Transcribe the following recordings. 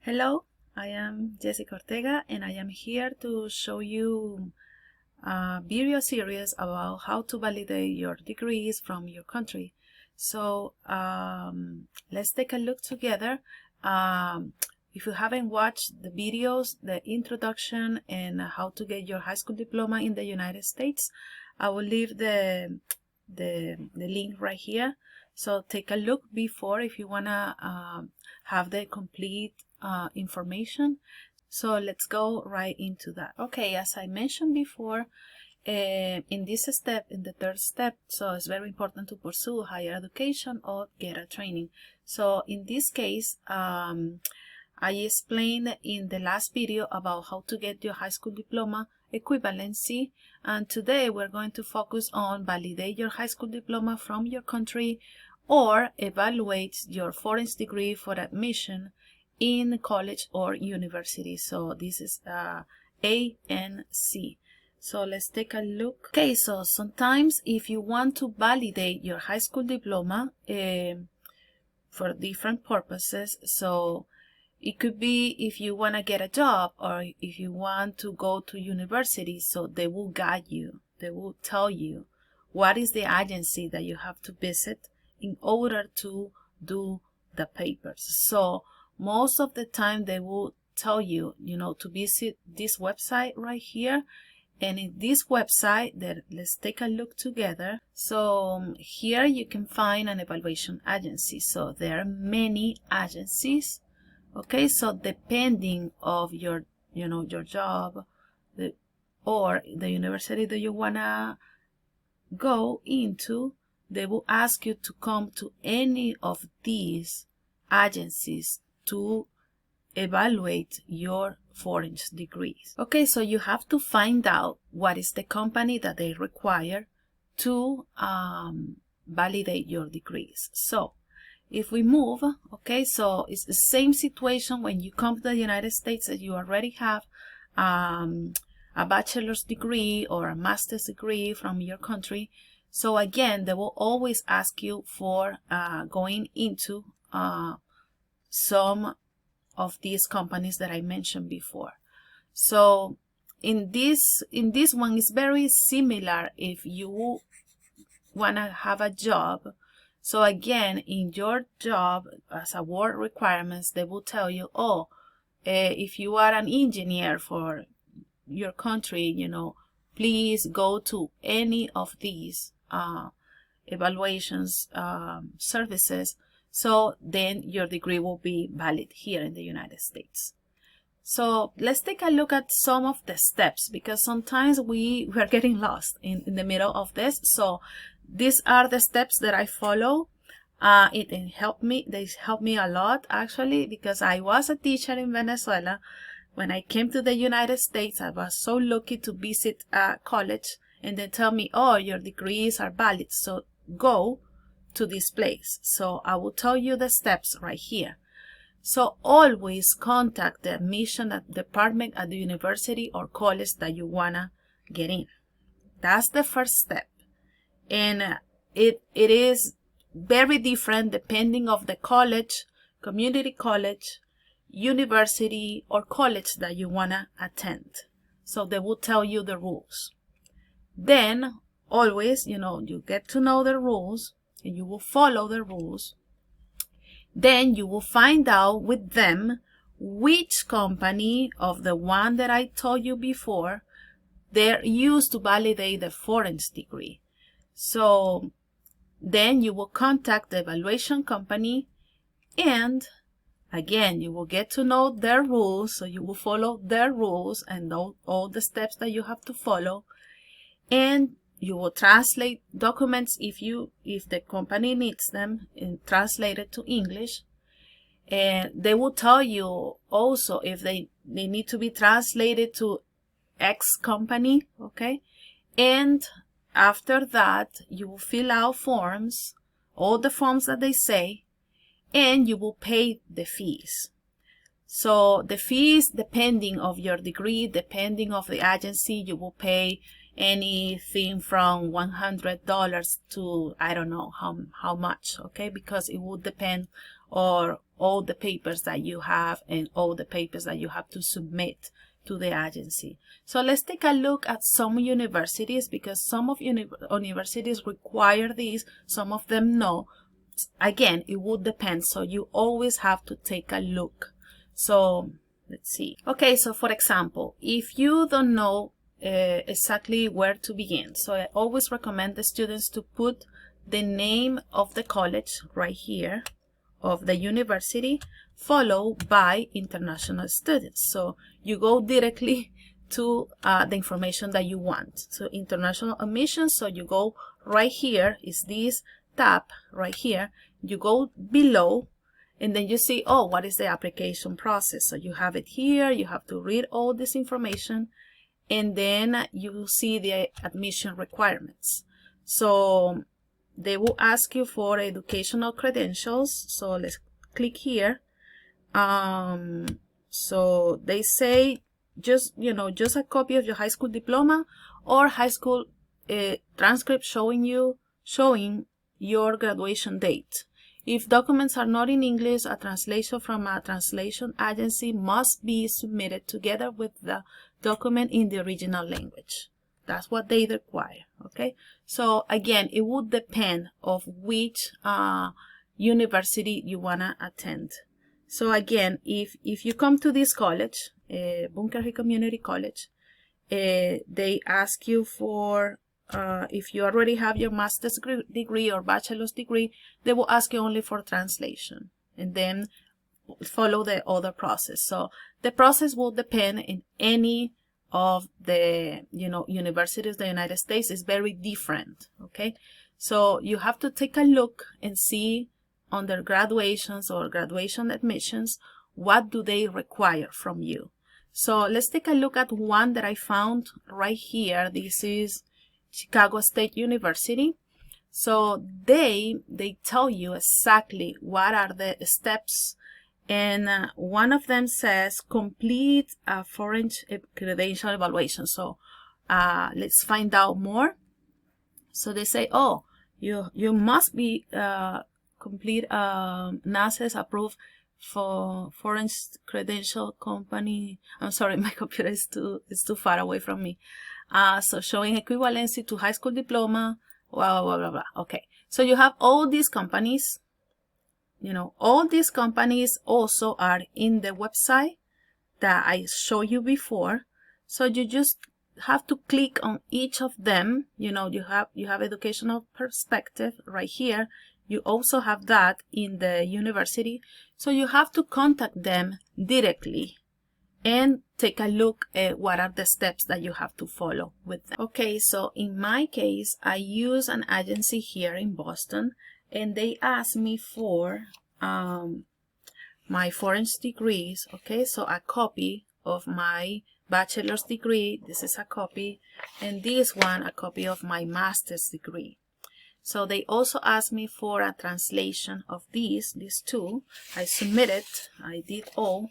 Hello, I am Jessica Ortega and I am here to show you a video series about how to validate your degrees from your country. So let's take a look together. If you haven't watched the videos, the introduction and how to get your high school diploma in the United States, I will leave the link right here. So take a look before if you wanna have the complete information. So let's go right into that. Okay, as I mentioned before, in this step, in the third step, so it's very important to pursue higher education or get a training. So in this case, I explained in the last video about how to get your high school diploma equivalency, and today we're going to focus on validate your high school diploma from your country or evaluate your foreign degree for admission in college or university. So this is A and C. So let's take a look. Okay, so sometimes if you want to validate your high school diploma for different purposes, so it could be if you want to get a job or if you want to go to university, so they will guide you. They will tell you what is the agency that you have to visit in order to do the papers. So most of the time they will tell you, to visit this website right here. And in this website, let's take a look together. So here you can find an evaluation agency. So there are many agencies. Okay, so depending of your, your job or the university that you wanna go into, they will ask you to come to any of these agencies to evaluate your foreign degrees. Okay, so you have to find out what is the company that they require to validate your degrees. So if we move, okay, so it's the same situation when you come to the United States that you already have a bachelor's degree or a master's degree from your country. So again, they will always ask you for going into some of these companies that I mentioned before. So in this one is very similar if you want to have a job. So again, in your job as a work requirements, they will tell you, if you are an engineer for your country, please go to any of these evaluations services. So then your degree will be valid here in the United States. So let's take a look at some of the steps, because sometimes we are getting lost in the middle of this. So these are the steps that I follow. They helped me a lot, actually, because I was a teacher in Venezuela. When I came to the United States, I was so lucky to visit a college and they tell me, your degrees are valid, so go to this place. So I will tell you the steps right here. So always contact the admission department at the university or college that you wanna get in. That's the first step. And it is very different depending of the college, community college, university, or college that you wanna attend. So they will tell you the rules. Then always, you get to know the rules and you will follow the rules. Then you will find out with them which company of the one that I told you before they're used to validate the foreign degree. So then you will contact the evaluation company, and again, you will get to know their rules. So you will follow their rules and know all the steps that you have to follow. And you will translate documents if the company needs them, and translate it to English. And they will tell you also if they need to be translated to X company, okay? And after that, you will fill out forms, all the forms that they say, and you will pay the fees. So the fees, depending of your degree, depending of the agency, you will pay anything from $100 to I don't know how much, okay, because it would depend on all the papers that you have and all the papers that you have to submit to the agency. So let's take a look at some universities, because some of universities require these, some of them no. Again, it would depend, so you always have to take a look. So let's see. Okay, so for example, if you don't know exactly where to begin, so I always recommend the students to put the name of the college right here, of the university, followed by international students. So you go directly to the information that you want. So international admissions, so you go right here, is this tab right here. You go below and then you see, oh, what is the application process? So you have it here, you have to read all this information, and then you see the admission requirements. So they will ask you for educational credentials. So let's click here. So they say just a copy of your high school diploma or high school transcript showing your graduation date. If documents are not in English, a translation from a translation agency must be submitted together with the document in the original language. That's what they require. Okay, so again, it would depend of which university you wanna attend. So again, if you come to this college, Bunker Hill Community College, they ask you for if you already have your master's degree or bachelor's degree, they will ask you only for translation and then follow the other process. So the process will depend in any of the universities. The United States is very different. Okay, so you have to take a look and see under graduations or graduation admissions, what do they require from you. So let's take a look at one that I found right here. This is Chicago State University. So they tell you exactly what are the steps, and one of them says complete a foreign credential evaluation. So let's find out more. So they say, oh, you must be complete NACES approved for foreign credential company. I'm sorry, my computer is too far away from me. So showing equivalency to high school diploma, blah, blah, blah, blah. Okay, so you have all these companies. All these companies also are in the website that I showed you before. So you just have to click on each of them. You have educational perspective right here. You also have that in the university. So you have to contact them directly and take a look at what are the steps that you have to follow with them. Okay, so in my case, I use an agency here in Boston, and they asked me for my foreign degrees. Okay, so a copy of my bachelor's degree, this is a copy, and this one, a copy of my master's degree. So they also asked me for a translation of these two. I submitted, I did all,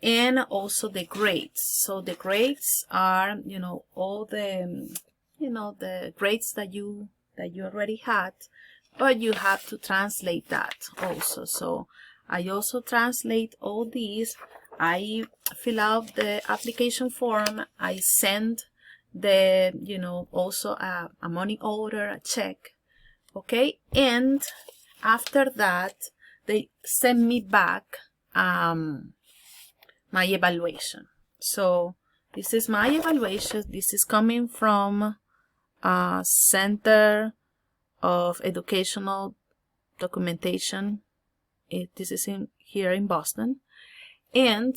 and also the grades. So the grades are, all the, the grades that you already had, but you have to translate that also. So I also translate all these. I fill out the application form. I send the, also a money order, a check. Okay, and after that, they send me back my evaluation. So this is my evaluation. This is coming from Center of Educational Documentation. This is here in Boston, and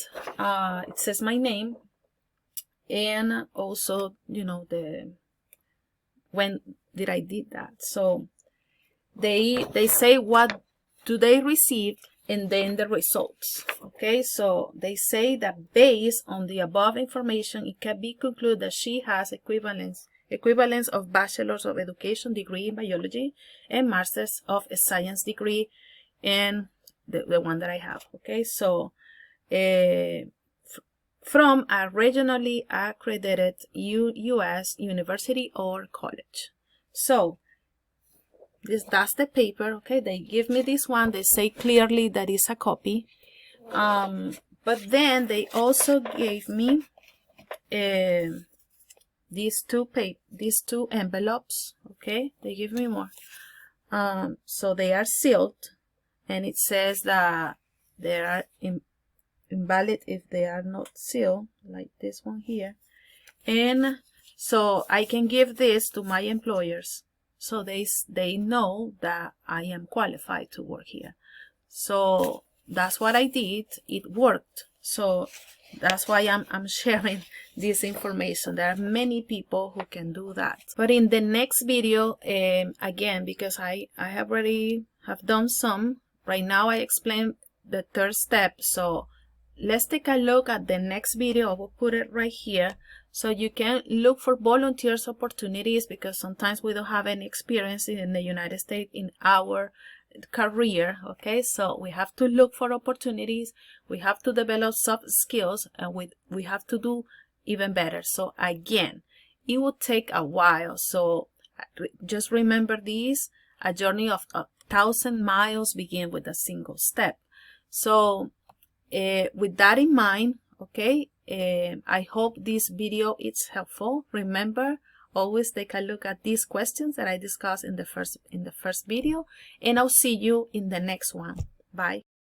it says my name, and also when did I did that. So they say what do they receive, and then the results. Okay, so they say that based on the above information, it can be concluded that she has equivalence of bachelor's of education degree in biology and master's of science degree, and the one that I have. Okay, so from a regionally accredited U.S. university or college. So that's the paper. Okay, they give me this one. They say clearly that it's a copy. But then they also gave me these two envelopes. Okay, they give me more. So they are sealed, and it says that they are invalid if they are not sealed, like this one here. And so I can give this to my employers, so they know that I am qualified to work here. So that's what I did. It worked. So that's why I'm sharing this information. There are many people who can do that. But in the next video, again, because I have already have done some, right now I explain the third step. So let's take a look at the next video. I will put it right here. So you can look for volunteers opportunities, because sometimes we don't have any experience in the United States in our career. Okay, so we have to look for opportunities, we have to develop soft skills, and we have to do even better. So again, it will take a while. So just remember this: a journey of 1,000 miles begin with a single step. So with that in mind, okay, I hope this video is helpful. Remember, always take a look at these questions that I discussed in the first video, and I'll see you in the next one. Bye.